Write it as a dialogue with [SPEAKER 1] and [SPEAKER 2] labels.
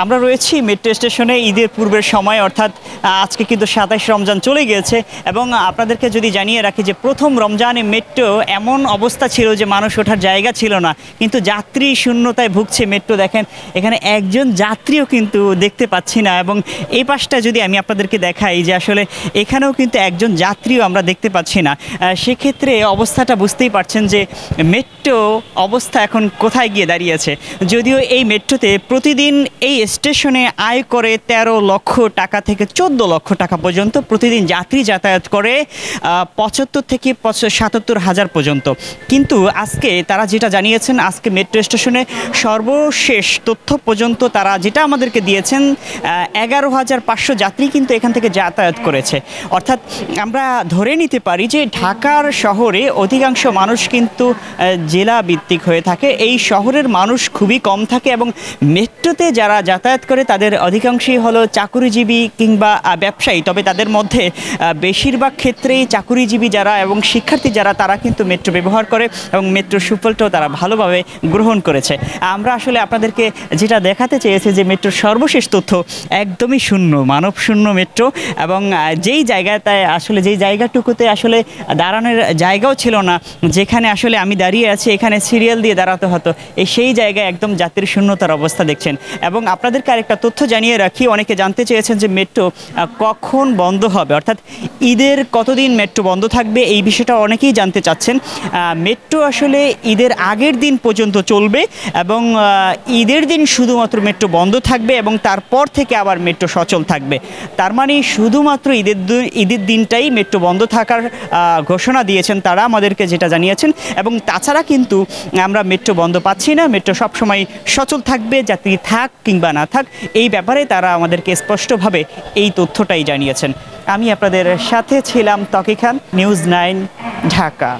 [SPEAKER 1] আমরা রয়েছি মেট্রো স্টেশনে ঈদের পূর্বের সময়, অর্থাৎ আজকে কিন্তু ২৭ রমজান চলে গিয়েছে এবং আপনাদেরকে যদি জানিয়ে রাখি যে প্রথম রমজানে মেট্রো এমন অবস্থা ছিল যে মানুষ ওঠার জায়গা ছিল না, কিন্তু যাত্রী শূন্যতায় ভুগছে মেট্রো। দেখেন এখানে একজন যাত্রীও কিন্তু দেখতে পাচ্ছি না, এবং এই পাশটা যদি আমি আপনাদেরকে দেখাই যে আসলে এখানেও কিন্তু একজন যাত্রীও আমরা দেখতে পাচ্ছি না। সেক্ষেত্রে অবস্থাটা বুঝতেই পারছেন যে মেট্রো অবস্থা এখন কোথায় গিয়ে দাঁড়িয়েছে। যদিও এই মেট্রোতে প্রতিদিন এই স্টেশনে আয় করে ১৩ লক্ষ টাকা থেকে ১৪ লক্ষ টাকা পর্যন্ত প্রতিদিন যাত্রী যাতায়াত করে ৭৫ থেকে ৭৭ হাজার পর্যন্ত। কিন্তু আজকে তারা যেটা জানিয়েছেন, আজকে মেট্রো স্টেশনে সর্বশেষ তথ্য পর্যন্ত তারা যেটা আমাদেরকে দিয়েছেন ১১,৫০০ যাত্রী কিন্তু এখান থেকে যাতায়াত করেছে। অর্থাৎ আমরা ধরে নিতে পারি যে ঢাকার শহরে অধিকাংশ মানুষ কিন্তু জেলা ভিত্তিক হয়ে থাকে, এই শহরের মানুষ খুবই কম থাকে এবং মেট্রোতে যারা যাতায়াত করে তাদের অধিকাংশই হলো চাকুরিজীবী কিংবা ব্যবসায়ী। তবে তাদের মধ্যে বেশিরভাগ ক্ষেত্রেই চাকুরিজীবী যারা এবং শিক্ষার্থী যারা, তারা কিন্তু মেট্রো ব্যবহার করে এবং মেট্রোর সুফলটাও তারা ভালোভাবে গ্রহণ করেছে। আমরা আসলে আপনাদেরকে যেটা দেখাতে চেয়েছি যে মেট্রোর সর্বশেষ তথ্য একদমই শূন্য, মানব শূন্য মেট্রো। এবং যেই জায়গাটায় আসলে যেই জায়গাটুকুতে আসলে দাঁড়ানোর জায়গাও ছিল না, যেখানে আসলে আমি দাঁড়িয়ে আছি এখানে সিরিয়াল দিয়ে দাঁড়াতে হতো, সেই জায়গায় একদম যাত্রী শূন্যতার অবস্থা দেখছেন। এবং আপনাদেরকে আরেকটা তথ্য জানিয়ে রাখি, অনেকে জানতে চেয়েছেন যে মেট্রো কখন বন্ধ হবে, অর্থাৎ ঈদের কতদিন মেট্রো বন্ধ থাকবে, এই বিষয়টা অনেকেই জানতে চাচ্ছেন। মেট্রো আসলে ঈদের আগের দিন পর্যন্ত চলবে এবং ঈদের দিন শুধুমাত্র মেট্রো বন্ধ থাকবে এবং তারপর থেকে আবার মেট্রো সচল থাকবে। তার মানে শুধুমাত্র ঈদের দিনটাই মেট্রো বন্ধ থাকার ঘোষণা দিয়েছেন তারা আমাদেরকে, যেটা জানিয়েছেন। এবং তাছাড়া কিন্তু আমরা মেট্রো বন্ধ পাচ্ছি না, মেট্রো সবসময় সচল থাকবে, যাত্রী থাক কিংবা না থাক, এই ব্যাপারে তারা আমাদেরকে স্পষ্টভাবে এই তথ্যটাই জানিয়েছেন। আমি আপনাদের সাথে ছিলাম ত্বকী খান, নিউজ 9 ঢাকা।